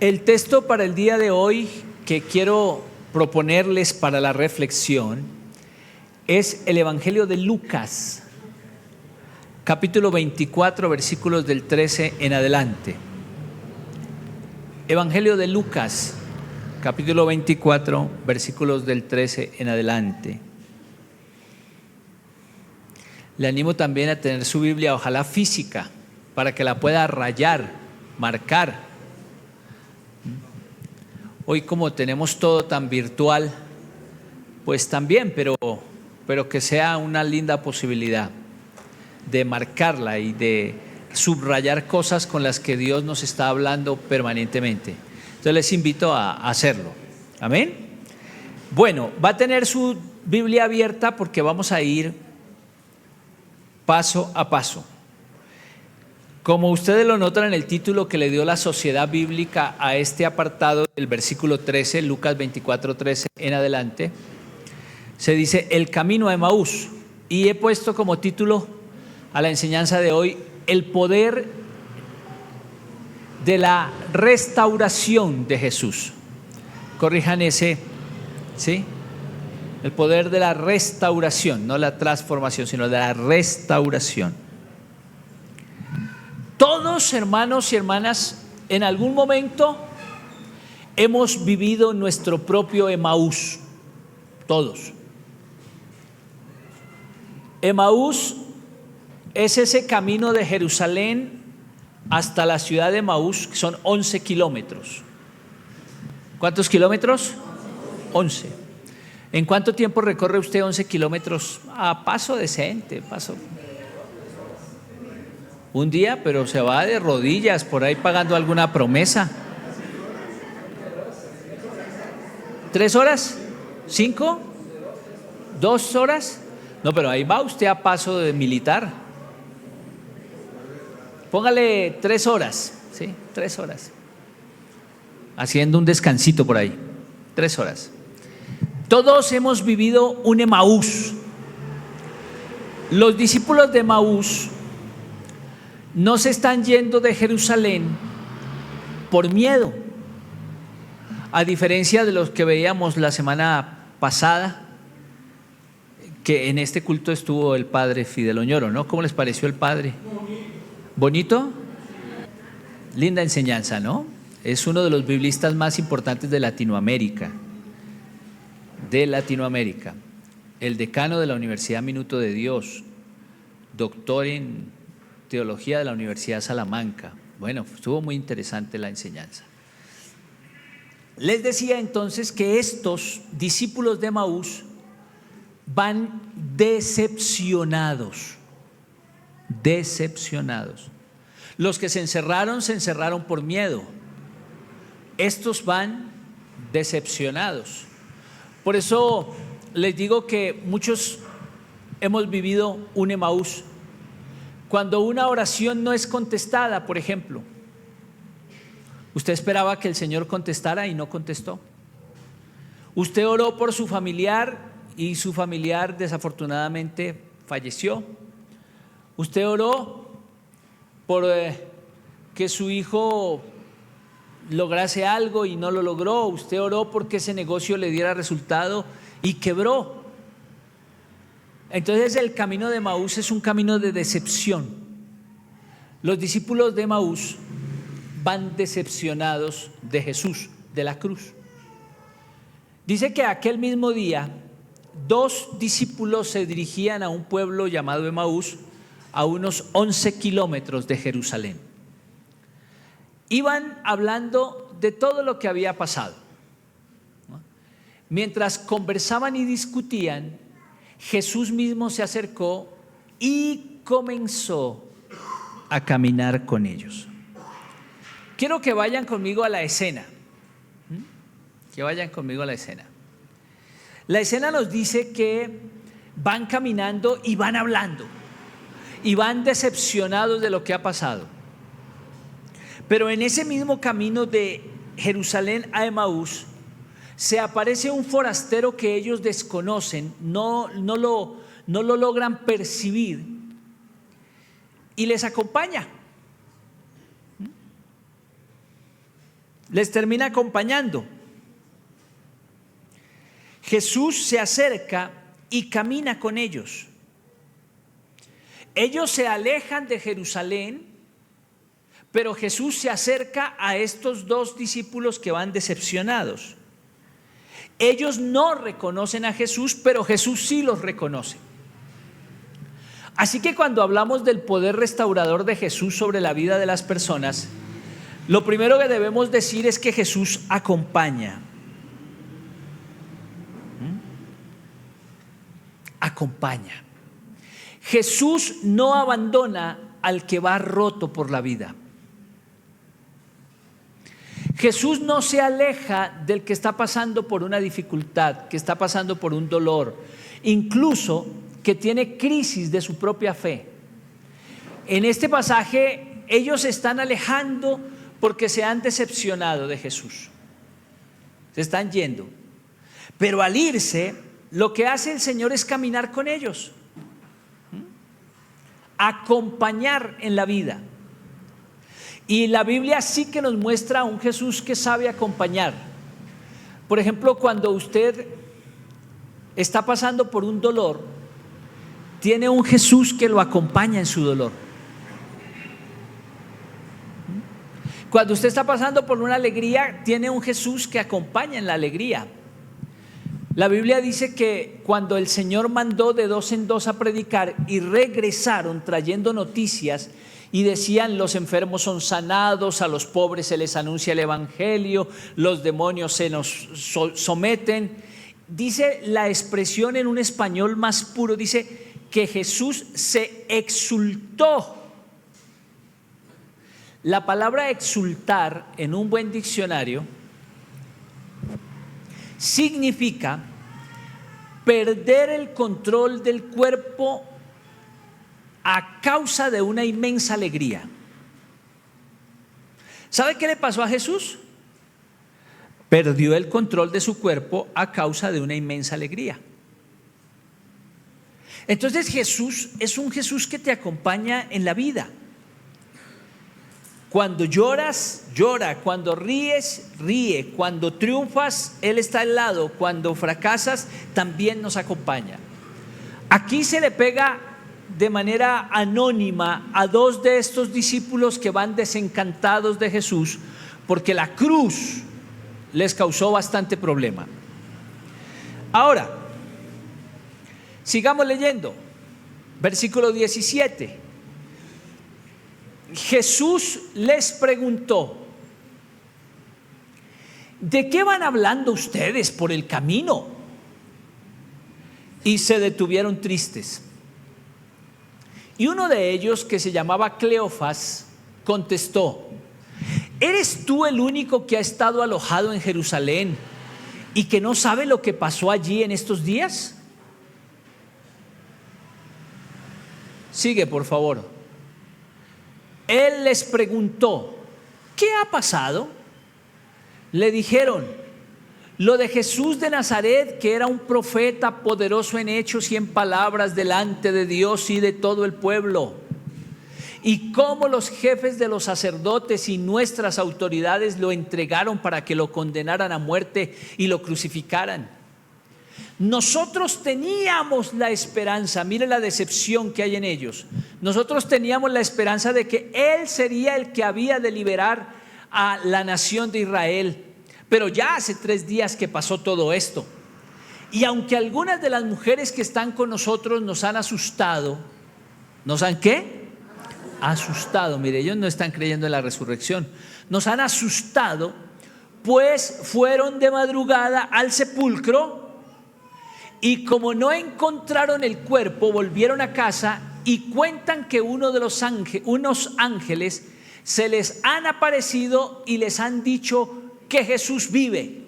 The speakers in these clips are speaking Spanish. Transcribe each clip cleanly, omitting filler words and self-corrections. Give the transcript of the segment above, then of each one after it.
El texto para el día de hoy que quiero proponerles para la reflexión es el Evangelio de Lucas, capítulo 24, versículos del 13 en adelante. Evangelio de Lucas, capítulo 24, versículos del 13 en adelante. Le animo también a tener su Biblia, ojalá física, para que la pueda rayar, marcar. Hoy como tenemos todo tan virtual, pues también, pero que sea una linda posibilidad de marcarla y de subrayar cosas con las que Dios nos está hablando permanentemente. Entonces les invito a hacerlo. Amén. Bueno, va a tener su Biblia abierta porque vamos a ir paso a paso. Como ustedes lo notan en el título que le dio la Sociedad Bíblica a este apartado, el versículo 13, Lucas 24, 13 en adelante, se dice el camino a Emaús. Y he puesto como título a la enseñanza de hoy, el poder de la restauración de Jesús. Corrijan ese, ¿sí? El poder de la restauración, no la transformación, sino de la restauración. Todos, hermanos y hermanas, en algún momento hemos vivido nuestro propio Emaús. Todos. Emaús es ese camino de Jerusalén hasta la ciudad de Emaús, que son 11 kilómetros. ¿Cuántos kilómetros? 11. ¿En cuánto tiempo recorre usted 11 kilómetros? A paso decente, paso. Un día, pero se va de rodillas por ahí pagando alguna promesa. 3 horas, 5, 2 horas. No, pero ahí va usted a paso de militar. Póngale 3 horas, ¿sí? 3 horas. Haciendo un descansito por ahí. 3 horas. Todos hemos vivido un Emaús. Los discípulos de Emaús no se están yendo de Jerusalén por miedo, a diferencia de los que veíamos la semana pasada, que en este culto estuvo el padre Fidel Oñoro, ¿no? ¿Cómo les pareció el padre? ¿Bonito? Linda enseñanza, ¿no? Es uno de los biblistas más importantes de Latinoamérica. El decano de la Universidad Minuto de Dios, doctor en Teología de la Universidad de Salamanca. Bueno, estuvo muy interesante la enseñanza. Les decía entonces que estos discípulos de Emaús van decepcionados. Los que se encerraron por miedo. Estos van decepcionados. Por eso les digo que muchos hemos vivido un Emaús. Cuando una oración no es contestada, por ejemplo, usted esperaba que el Señor contestara y no contestó. Usted oró por su familiar y su familiar desafortunadamente falleció. Usted oró por que su hijo lograse algo y no lo logró. Usted oró porque ese negocio le diera resultado y quebró. Entonces el camino de Emaús es un camino de decepción. Los discípulos de Emaús van decepcionados de Jesús, de la cruz. Dice que aquel mismo día 2 discípulos se dirigían a un pueblo llamado Emaús, a unos 11 kilómetros de Jerusalén. Iban hablando de todo lo que había pasado. Mientras conversaban y discutían, Jesús mismo se acercó y comenzó a caminar con ellos. Quiero que vayan conmigo a la escena. La escena nos dice que van caminando y van hablando y van decepcionados de lo que ha pasado. Pero en ese mismo camino de Jerusalén a Emaús se aparece un forastero que ellos desconocen, no lo logran percibir y les acompaña. les termina acompañando. Jesús se acerca y camina con ellos. Ellos se alejan de Jerusalén, pero Jesús se acerca a estos dos discípulos que van decepcionados. Ellos no reconocen a Jesús, pero Jesús sí los reconoce. Así que cuando hablamos del poder restaurador de Jesús sobre la vida de las personas, lo primero que debemos decir es que Jesús acompaña. Acompaña. Jesús no abandona al que va roto por la vida. Jesús no se aleja del que está pasando por una dificultad, que está pasando por un dolor, incluso que tiene crisis de su propia fe. En este pasaje ellos se están alejando porque se han decepcionado de Jesús. Se están yendo. Pero al irse, lo que hace el Señor es caminar con ellos, acompañar en la vida. Y la Biblia sí que nos muestra a un Jesús que sabe acompañar. Por ejemplo, cuando usted está pasando por un dolor, tiene un Jesús que lo acompaña en su dolor. Cuando usted está pasando por una alegría, tiene un Jesús que acompaña en la alegría. La Biblia dice que cuando el Señor mandó de dos en dos a predicar y regresaron trayendo noticias y decían: los enfermos son sanados, a los pobres se les anuncia el evangelio, los demonios se nos someten. Dice la expresión en un español más puro, dice que Jesús se exultó. La palabra exultar en un buen diccionario significa perder el control del cuerpo a causa de una inmensa alegría. ¿Sabe qué le pasó a Jesús? Perdió el control de su cuerpo a causa de una inmensa alegría. Entonces Jesús es un Jesús que te acompaña en la vida. Cuando lloras, llora. Cuando ríes, ríe. Cuando triunfas, Él está al lado. Cuando fracasas, también nos acompaña. Aquí se le pega de manera anónima a dos de estos discípulos que van desencantados de Jesús, porque la cruz les causó bastante problema. Ahora, sigamos leyendo. Versículo 17. Jesús les preguntó: ¿de qué van hablando ustedes por el camino? Y se detuvieron tristes. Y uno de ellos, que se llamaba Cleofas, contestó: ¿eres tú el único que ha estado alojado en Jerusalén y que no sabe lo que pasó allí en estos días? Sigue, por favor. Él les preguntó: ¿qué ha pasado? Le dijeron: lo de Jesús de Nazaret, que era un profeta poderoso en hechos y en palabras delante de Dios y de todo el pueblo, y cómo los jefes de los sacerdotes y nuestras autoridades lo entregaron para que lo condenaran a muerte y lo crucificaran. Nosotros teníamos la esperanza, mire la decepción que hay en ellos. Nosotros teníamos la esperanza de que Él sería el que había de liberar a la nación de Israel. Pero ya hace 3 días que pasó todo esto. Y aunque algunas de las mujeres que están con nosotros nos han asustado, ¿nos han qué? Asustado. Mire, ellos no están creyendo en la resurrección. Nos han asustado, pues fueron de madrugada al sepulcro. Y como no encontraron el cuerpo, volvieron a casa y cuentan que unos ángeles se les han aparecido y les han dicho que Jesús vive.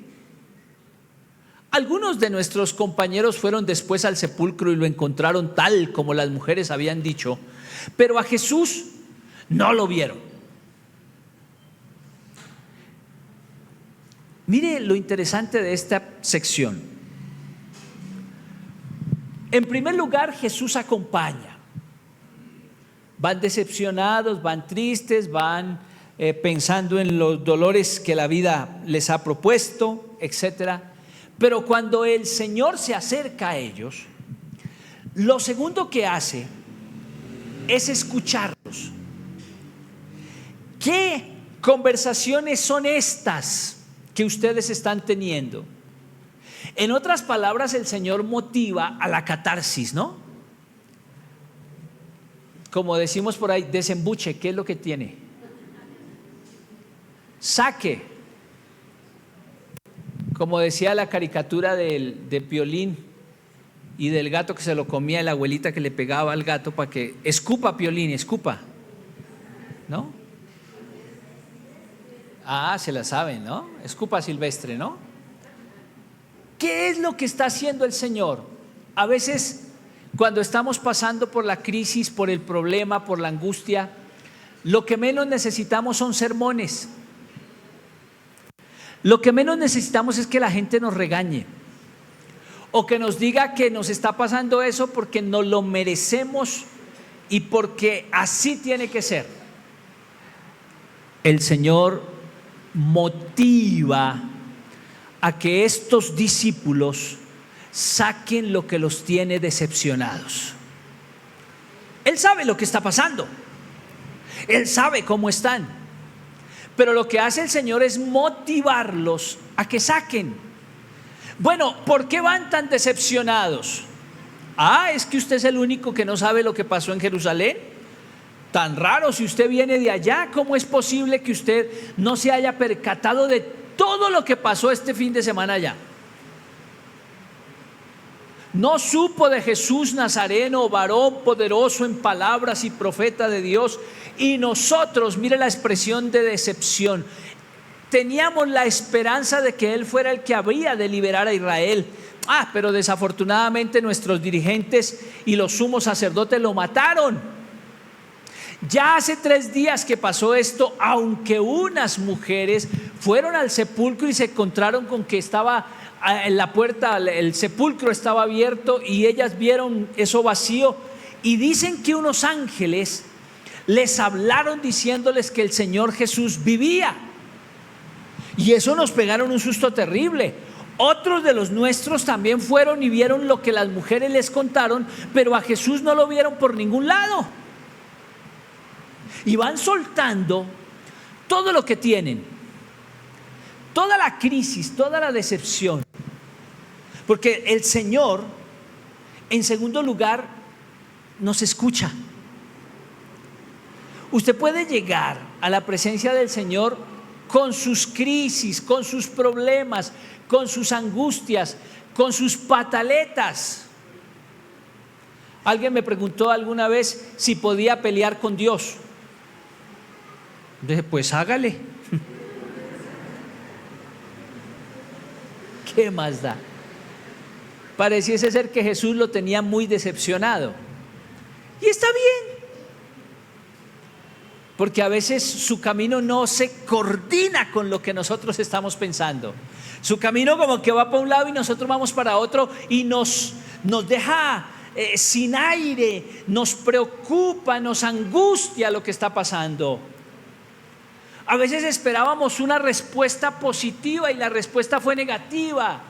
Algunos de nuestros compañeros fueron después al sepulcro y lo encontraron tal como las mujeres habían dicho, pero a Jesús no lo vieron. Mire lo interesante de esta sección. En primer lugar, Jesús acompaña. Van decepcionados, van tristes, van pensando en los dolores que la vida les ha propuesto, etcétera. Pero cuando el Señor se acerca a ellos, lo segundo que hace es escucharlos. ¿Qué conversaciones son estas que ustedes están teniendo? En otras palabras, el Señor motiva a la catarsis, ¿no? Como decimos por ahí, desembuche. ¿Qué es lo que tiene? Saque. Como decía la caricatura de Piolín y del gato que se lo comía, la abuelita que le pegaba al gato para que escupa, Piolín, escupa, ¿no? Ah, se la saben, ¿no? Escupa silvestre, ¿no? ¿Qué es lo que está haciendo el Señor? A veces, cuando estamos pasando por la crisis, por el problema, por la angustia, lo que menos necesitamos son sermones. Lo que menos necesitamos es que la gente nos regañe o que nos diga que nos está pasando eso porque nos lo merecemos y porque así tiene que ser. El Señor motiva a que estos discípulos saquen lo que los tiene decepcionados. Él sabe lo que está pasando, Él sabe cómo están, pero lo que hace el Señor es motivarlos a que saquen. Bueno, ¿por qué van tan decepcionados? Es que usted es el único que no sabe lo que pasó en Jerusalén. Tan raro, si usted viene de allá, ¿cómo es posible que usted no se haya percatado de todo lo que pasó este fin de semana allá? No supo de Jesús Nazareno, varón poderoso en palabras y profeta de Dios. Y nosotros, mire la expresión de decepción, teníamos la esperanza de que Él fuera el que habría de liberar a Israel. Pero desafortunadamente nuestros dirigentes y los sumos sacerdotes lo mataron. Ya hace 3 días que pasó esto, aunque unas mujeres fueron al sepulcro y se encontraron con que estaba en la puerta, el sepulcro estaba abierto y ellas vieron eso vacío, y dicen que unos ángeles les hablaron diciéndoles que el Señor Jesús vivía, y eso nos pegaron un susto terrible. Otros de los nuestros también fueron y vieron lo que las mujeres les contaron, pero a Jesús no lo vieron por ningún lado. Y van soltando todo lo que tienen, toda la crisis, toda la decepción. Porque el Señor, en segundo lugar, nos escucha. Usted puede llegar a la presencia del Señor con sus crisis, con sus problemas, con sus angustias, con sus pataletas. Alguien me preguntó alguna vez si podía pelear con Dios. Dije, pues hágale. ¿Qué más da? Pareciese ser que Jesús lo tenía muy decepcionado. Y está bien, porque a veces su camino no se coordina con lo que nosotros estamos pensando. Su camino como que va para un lado y nosotros vamos para otro, y nos deja sin aire, nos preocupa, nos angustia lo que está pasando. A veces esperábamos una respuesta positiva y la respuesta fue negativa.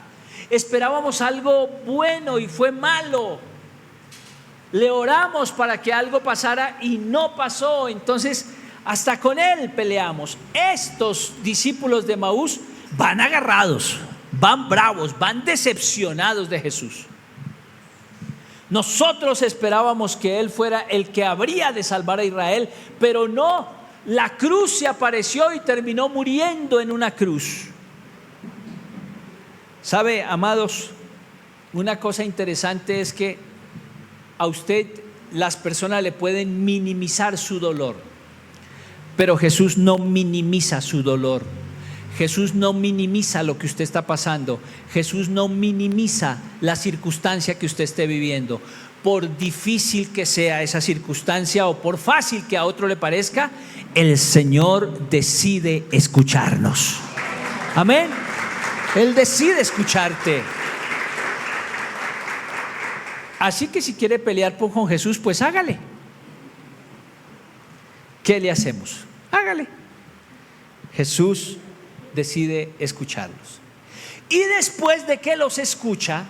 Esperábamos algo bueno y fue malo. Le oramos para que algo pasara y no pasó. Entonces hasta con Él peleamos. Estos discípulos de Emaús van agarrados, van bravos, van decepcionados de Jesús. Nosotros esperábamos que Él fuera el que habría de salvar a Israel, pero no. La cruz se apareció y terminó muriendo en una cruz. ¿Sabe, amados? Una cosa interesante es que a usted las personas le pueden minimizar su dolor, pero Jesús no minimiza su dolor. Jesús no minimiza lo que usted está pasando. Jesús no minimiza la circunstancia que usted esté viviendo. Por difícil que sea esa circunstancia o por fácil que a otro le parezca, el Señor decide escucharnos. Amén. Él decide escucharte. Así que si quiere pelear con Jesús, pues hágale. ¿Qué le hacemos? Hágale. Jesús decide escucharlos. Y después de que los escucha,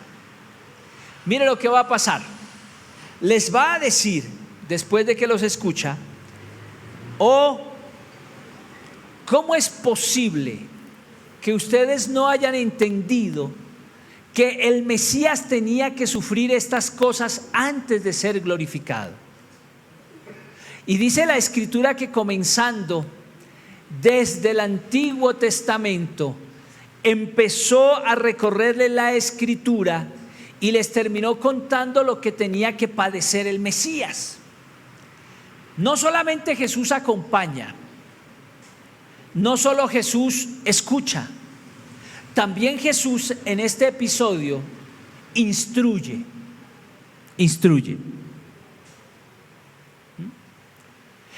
mire lo que va a pasar. Les va a decir, después de que los escucha, ¿cómo es posible que ustedes no hayan entendido que el Mesías tenía que sufrir estas cosas antes de ser glorificado? Y dice la Escritura que comenzando desde el Antiguo Testamento, empezó a recorrerle la Escritura y les terminó contando lo que tenía que padecer el Mesías. No solamente Jesús acompaña, no solo Jesús escucha, también Jesús en este episodio instruye.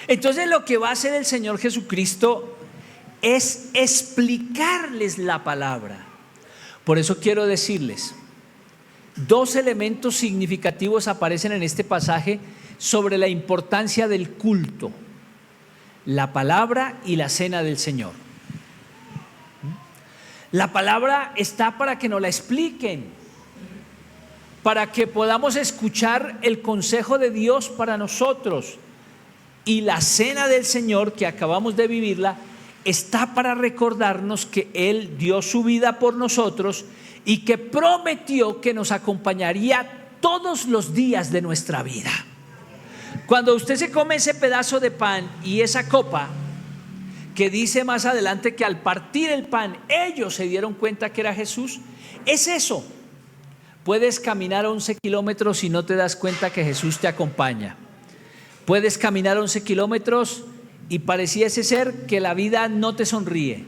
Entonces lo que va a hacer el Señor Jesucristo es explicarles la palabra. Por eso quiero decirles, dos elementos significativos aparecen en este pasaje sobre la importancia del culto: la palabra y la cena del Señor. La palabra está para que nos la expliquen, para que podamos escuchar el consejo de Dios para nosotros. Y la cena del Señor, que acabamos de vivirla, está para recordarnos que Él dio su vida por nosotros y que prometió que nos acompañaría todos los días de nuestra vida. Cuando usted se come ese pedazo de pan y esa copa, que dice más adelante que al partir el pan ellos se dieron cuenta que era Jesús, es eso. Puedes caminar 11 kilómetros y no te das cuenta que Jesús te acompaña. Puedes caminar 11 kilómetros y pareciese ser que la vida no te sonríe,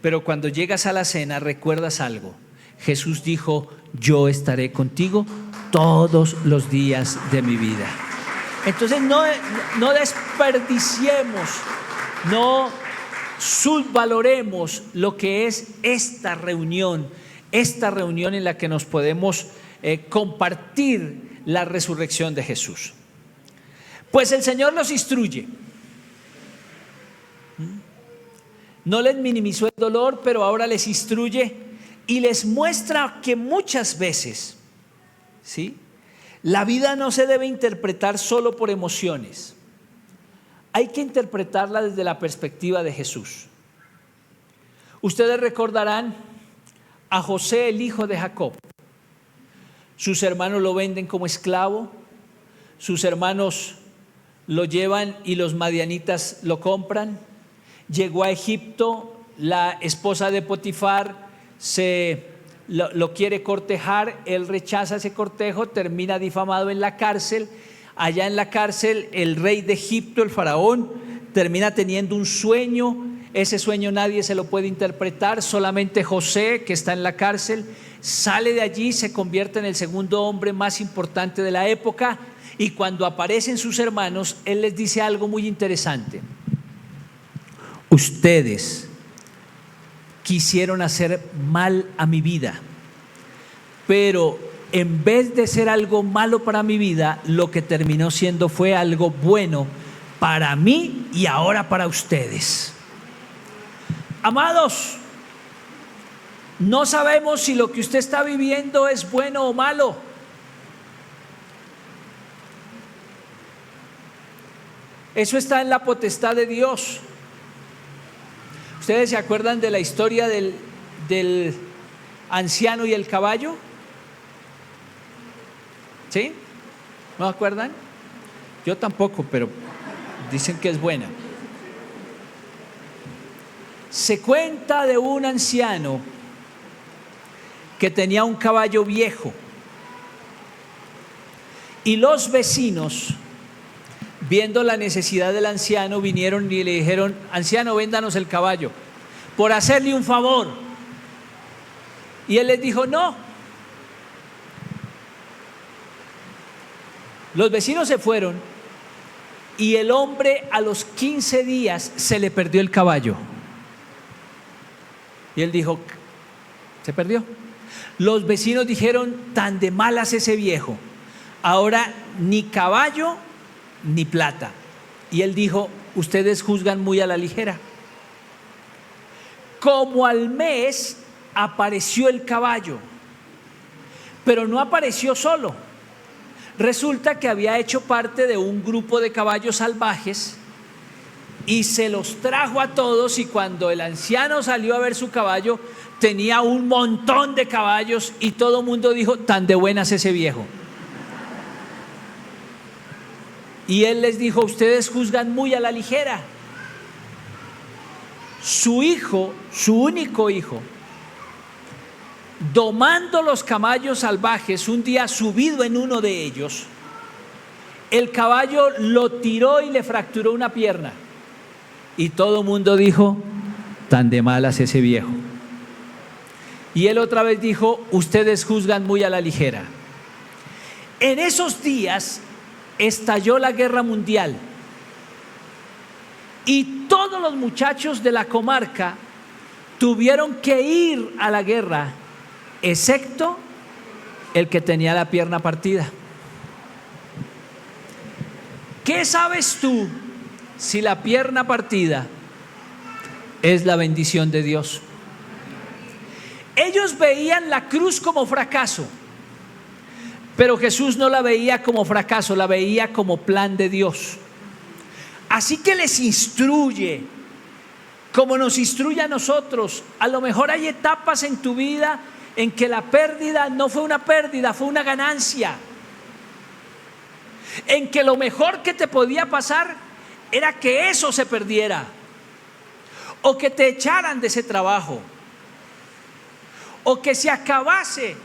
pero cuando llegas a la cena recuerdas algo. Jesús dijo: yo estaré contigo todos los días de mi vida. Entonces no desperdiciemos, no subvaloremos lo que es esta reunión en la que nos podemos compartir la resurrección de Jesús. Pues el Señor los instruye. No les minimizó el dolor, pero ahora les instruye y les muestra que muchas veces, ¿sí?, la vida no se debe interpretar solo por emociones. Hay que interpretarla desde la perspectiva de Jesús. Ustedes recordarán a José, el hijo de Jacob. Sus hermanos lo venden como esclavo, sus hermanos lo llevan y los madianitas lo compran. Llegó a Egipto, la esposa de Potifar lo quiere cortejar, él rechaza ese cortejo, termina difamado en la cárcel. Allá en la cárcel el rey de Egipto, el faraón, termina teniendo un sueño. Ese sueño nadie se lo puede interpretar, solamente José, que está en la cárcel, sale de allí, se convierte en el segundo hombre más importante de la época, y cuando aparecen sus hermanos, él les dice algo muy interesante: ustedes quisieron hacer mal a mi vida, pero en vez de ser algo malo para mi vida, lo que terminó siendo fue algo bueno para mí y ahora para ustedes. Amados, no sabemos si lo que usted está viviendo es bueno o malo. Eso está en la potestad de Dios. ¿Ustedes se acuerdan de la historia del anciano y el caballo? ¿Sí? ¿No se acuerdan? Yo tampoco, pero dicen que es buena. Se cuenta de un anciano que tenía un caballo viejo y los vecinos, viendo la necesidad del anciano, vinieron y le dijeron: anciano, véndanos el caballo por hacerle un favor. Y él les dijo: no. Los vecinos se fueron y el hombre a los 15 días se le perdió el caballo. Y él dijo: se perdió. Los vecinos dijeron: tan de malas ese viejo, ahora ni caballo ni plata. Y él dijo: ustedes juzgan muy a la ligera. como al mes apareció el caballo, pero no apareció solo. Resulta que había hecho parte de un grupo de caballos salvajes y se los trajo a todos, y cuando el anciano salió a ver su caballo, tenía un montón de caballos y todo el mundo dijo: tan de buenas ese viejo. Y él les dijo: ustedes juzgan muy a la ligera. Su hijo, su único hijo, domando los caballos salvajes, un día subido en uno de ellos, el caballo lo tiró y le fracturó una pierna. Y todo el mundo dijo: tan de malas ese viejo. Y él otra vez dijo: ustedes juzgan muy a la ligera. En esos días estalló la guerra mundial y todos los muchachos de la comarca tuvieron que ir a la guerra, excepto el que tenía la pierna partida. ¿Qué sabes tú si la pierna partida es la bendición de Dios? Ellos veían la cruz como fracaso, pero Jesús no la veía como fracaso, la veía como plan de Dios. Así que les instruye, como nos instruye a nosotros. A lo mejor hay etapas en tu vida en que la pérdida no fue una pérdida, fue una ganancia. En que lo mejor que te podía pasar era que eso se perdiera, o que te echaran de ese trabajo, o que se acabase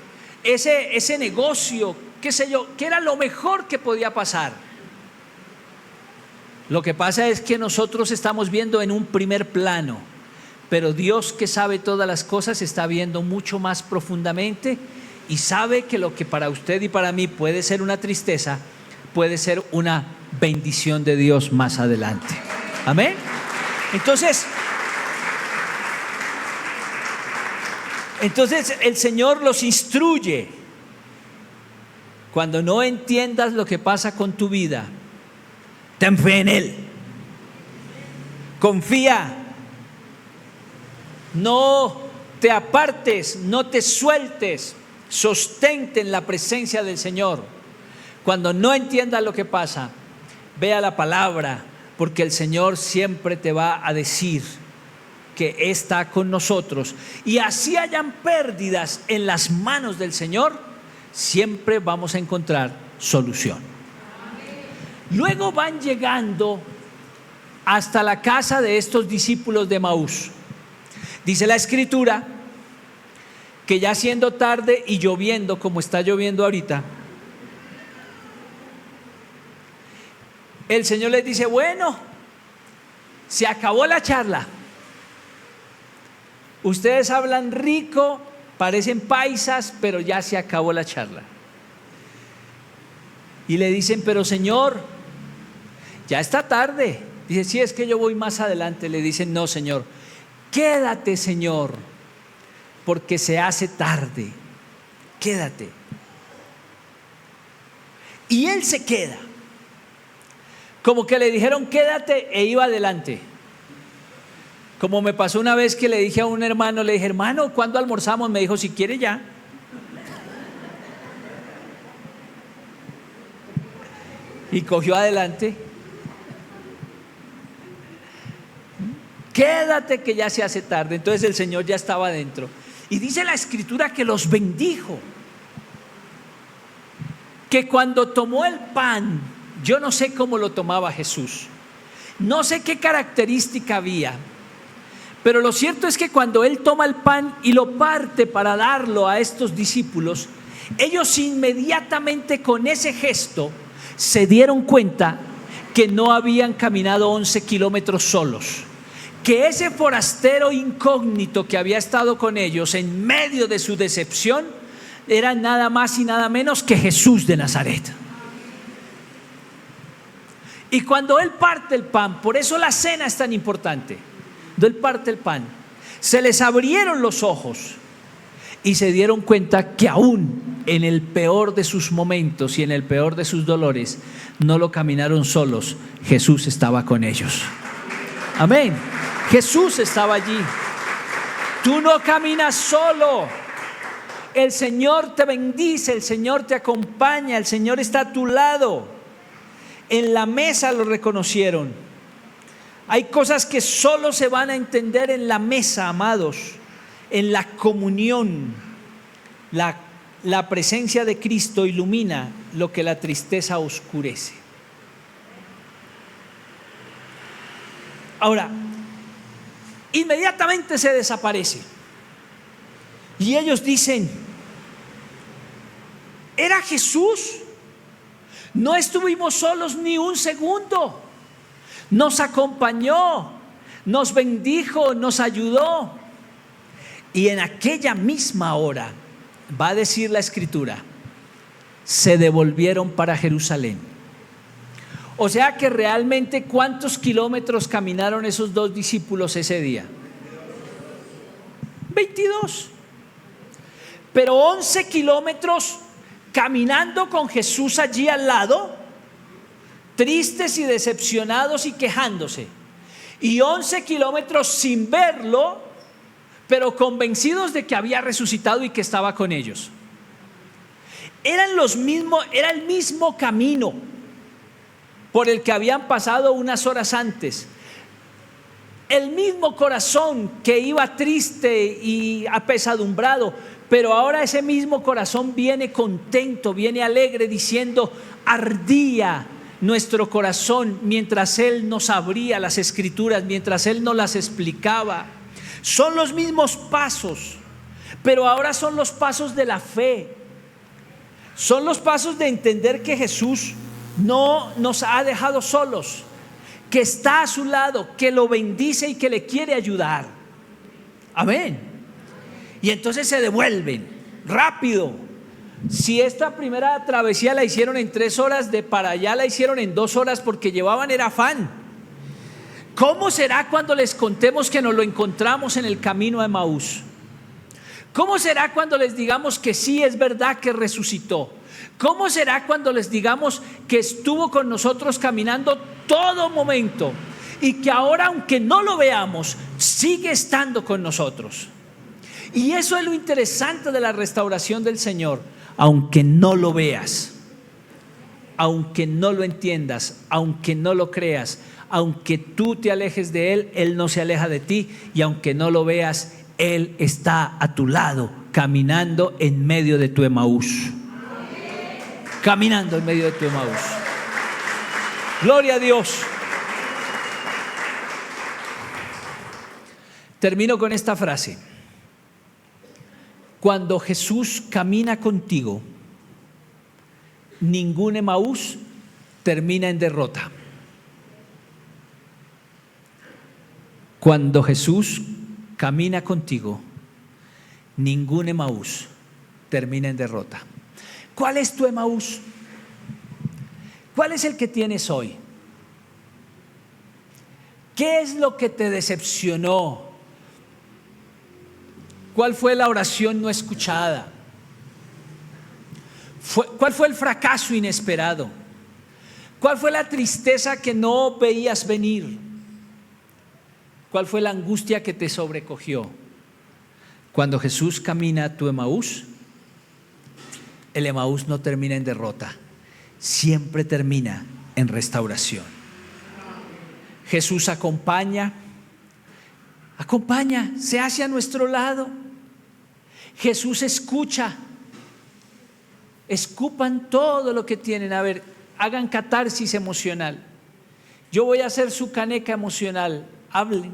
ese negocio, qué sé yo, que era lo mejor que podía pasar. Lo que pasa es que nosotros estamos viendo en un primer plano, pero Dios, que sabe todas las cosas, está viendo mucho más profundamente y sabe que lo que para usted y para mí puede ser una tristeza, puede ser una bendición de Dios más adelante. Amén. Entonces el Señor los instruye. Cuando no entiendas lo que pasa con tu vida, ten fe en Él, confía, no te apartes, no te sueltes, sostente en la presencia del Señor. Cuando no entiendas lo que pasa, ve a la palabra, porque el Señor siempre te va a decir que está con nosotros. Y así hayan pérdidas en las manos del Señor, siempre vamos a encontrar solución. Luego van llegando hasta la casa de estos discípulos de Emaús. Dice la Escritura que ya siendo tarde y lloviendo, como está lloviendo ahorita, el Señor les dice: bueno, se acabó la charla. Ustedes hablan rico, parecen paisas, pero ya se acabó la charla. Y le dicen: pero Señor, ya está tarde. Dice: sí, es que yo voy más adelante. Le dicen: no, Señor, quédate, Señor, porque se hace tarde. Quédate. Y Él se queda. Como que le dijeron: quédate, e iba adelante. Como me pasó una vez que le dije a un hermano, le dije: hermano, ¿cuándo almorzamos? Me dijo: si quiere ya. Y cogió adelante. Quédate, que ya se hace tarde. Entonces el Señor ya estaba adentro. Y dice la Escritura que los bendijo. Que cuando tomó el pan, yo no sé cómo lo tomaba Jesús, no sé qué característica había, pero lo cierto es que cuando Él toma el pan y lo parte para darlo a estos discípulos, ellos inmediatamente con ese gesto se dieron cuenta que no habían caminado 11 kilómetros solos, que ese forastero incógnito que había estado con ellos en medio de su decepción era nada más y nada menos que Jesús de Nazaret. Y cuando Él parte el pan, por eso la cena es tan importante, cuando Él parte el pan, se les abrieron los ojos y se dieron cuenta que aún en el peor de sus momentos y en el peor de sus dolores, no lo caminaron solos, Jesús estaba con ellos. Amén. Jesús estaba allí. Tú no caminas solo. El Señor te bendice, el Señor te acompaña, el Señor está a tu lado. En la mesa lo reconocieron. Hay cosas que solo se van a entender en la mesa, amados, en la comunión. La presencia de Cristo ilumina lo que la tristeza oscurece. Ahora, inmediatamente se desaparece. Y ellos dicen: ¿era Jesús? No estuvimos solos ni un segundo. Nos acompañó, nos bendijo, nos ayudó. Y en aquella misma hora, va a decir la Escritura, se devolvieron para Jerusalén. O sea que realmente, ¿cuántos kilómetros caminaron esos dos discípulos ese día? 22. Pero 11 kilómetros caminando con Jesús allí al lado, tristes y decepcionados y quejándose. Y 11 kilómetros sin verlo, pero convencidos de que había resucitado y que estaba con ellos. Era el mismo camino por el que habían pasado unas horas antes. El mismo corazón que iba triste y apesadumbrado, pero ahora ese mismo corazón viene contento, viene alegre, diciendo: ardía nuestro corazón mientras Él nos abría las Escrituras, mientras Él nos las explicaba. Son los mismos pasos, pero ahora son los pasos de la fe. Son los pasos de entender que Jesús no nos ha dejado solos, que está a su lado, que lo bendice y que le quiere ayudar. Amén. Y entonces se devuelven rápido. Si esta primera travesía la hicieron en 3 horas, de para allá la hicieron en 2 horas, porque llevaban el afán. ¿Cómo será cuando les contemos que nos lo encontramos en el camino a Emaús? ¿Cómo será cuando les digamos que sí, es verdad que resucitó? ¿Cómo será cuando les digamos que estuvo con nosotros caminando todo momento y que ahora, aunque no lo veamos, sigue estando con nosotros? Y eso es lo interesante de la restauración del Señor. Aunque no lo veas, aunque no lo entiendas, aunque no lo creas, aunque tú te alejes de Él, Él no se aleja de ti. Y aunque no lo veas, Él está a tu lado, caminando en medio de tu Emaús. Caminando en medio de tu Emaús. Gloria a Dios. Termino con esta frase. Cuando Jesús camina contigo, ningún Emaús termina en derrota. Cuando Jesús camina contigo, ningún Emaús termina en derrota. ¿Cuál es tu Emaús? ¿Cuál es el que tienes hoy? ¿Qué es lo que te decepcionó? ¿Cuál fue la oración no escuchada? ¿Cuál fue el fracaso inesperado? ¿Cuál fue la tristeza que no veías venir? ¿Cuál fue la angustia que te sobrecogió? Cuando Jesús camina a tu Emaús, el Emaús no termina en derrota, siempre termina en restauración. Jesús acompaña, se hace a nuestro lado. Jesús escucha. Escupan todo lo que tienen. A ver, hagan catarsis emocional. Yo voy a hacer su caneca emocional. Hablen,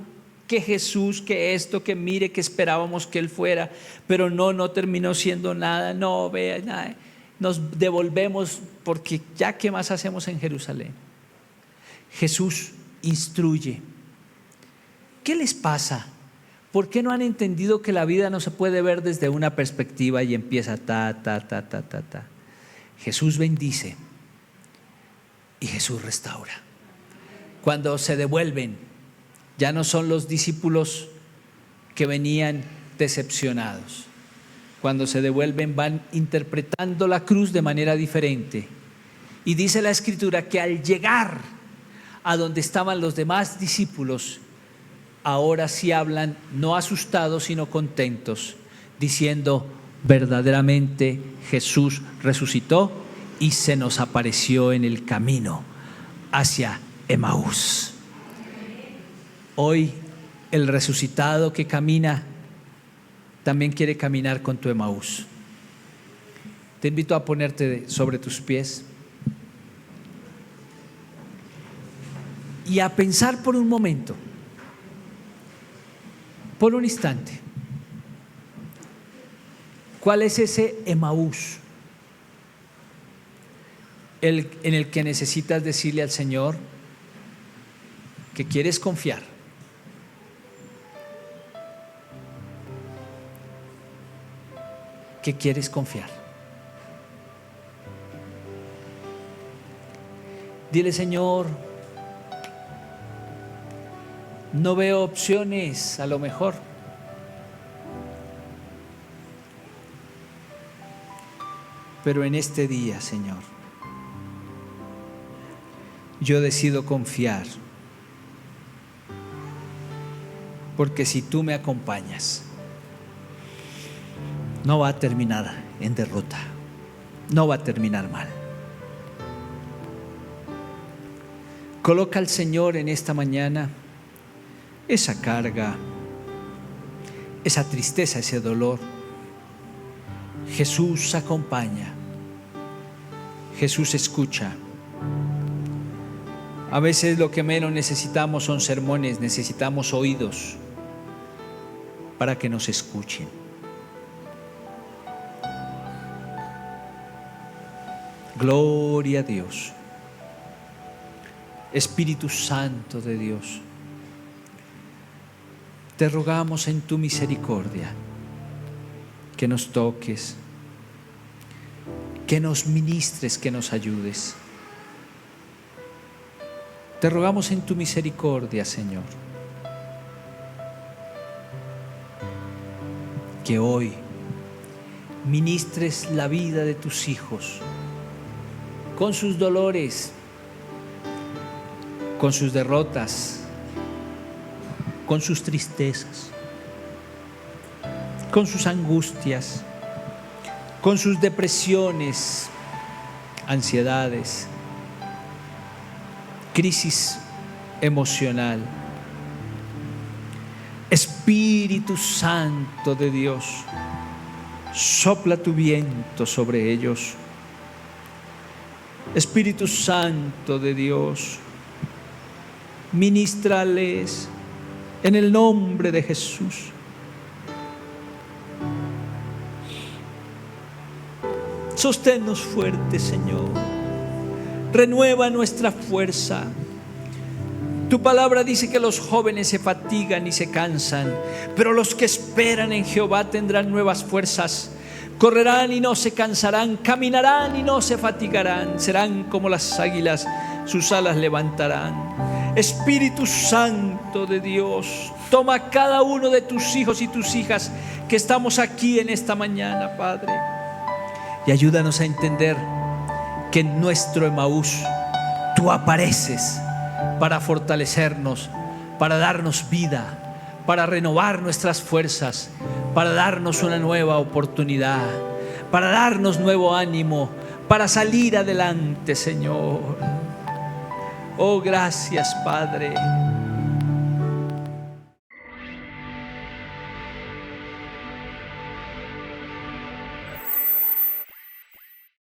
que Jesús, que esto, que mire, que esperábamos que Él fuera, pero no terminó siendo nada. No, vea, nada. Nos devolvemos porque ya, ¿qué más hacemos en Jerusalén? Jesús instruye. ¿Qué les pasa? ¿Por qué no han entendido que la vida no se puede ver desde una perspectiva y empieza ta? Jesús bendice y Jesús restaura. Cuando se devuelven, ya no son los discípulos que venían decepcionados. Cuando se devuelven, van interpretando la cruz de manera diferente. Y dice la Escritura que al llegar a donde estaban los demás discípulos, ahora sí hablan no asustados sino contentos, diciendo: verdaderamente Jesús resucitó y se nos apareció en el camino hacia Emaús. Hoy el resucitado que camina también quiere caminar con tu Emaús. Te invito a ponerte sobre tus pies y a pensar por un momento, por un instante, ¿cuál es ese Emaús en el que necesitas decirle al Señor que quieres confiar? Que quieres confiar. Dile: Señor, no veo opciones, a lo mejor, pero en este día, Señor, yo decido confiar, porque si tú me acompañas, no va a terminar en derrota, no va a terminar mal. Coloca al Señor en esta mañana esa carga, esa tristeza, ese dolor. Jesús acompaña, Jesús escucha. A veces lo que menos necesitamos son sermones, necesitamos oídos para que nos escuchen. Gloria a Dios. Espíritu Santo de Dios, te rogamos en tu misericordia que nos toques, que nos ministres, que nos ayudes. Te rogamos en tu misericordia, Señor, que hoy ministres la vida de tus hijos con sus dolores, con sus derrotas, con sus tristezas, con sus angustias, con sus depresiones, ansiedades, crisis emocional. Espíritu Santo de Dios, sopla tu viento sobre ellos. Espíritu Santo de Dios, ministrales en el nombre de Jesús. Sosténnos fuerte, Señor. Renueva nuestra fuerza. Tu palabra dice que los jóvenes se fatigan y se cansan, pero los que esperan en Jehová tendrán nuevas fuerzas. Correrán y no se cansarán, caminarán y no se fatigarán, serán como las águilas, sus alas levantarán. Espíritu Santo de Dios, toma cada uno de tus hijos y tus hijas que estamos aquí en esta mañana, Padre, y ayúdanos a entender que en nuestro Emaús tú apareces para fortalecernos, para darnos vida, para renovar nuestras fuerzas, para darnos una nueva oportunidad, para darnos nuevo ánimo, para salir adelante, Señor. Oh, gracias, Padre.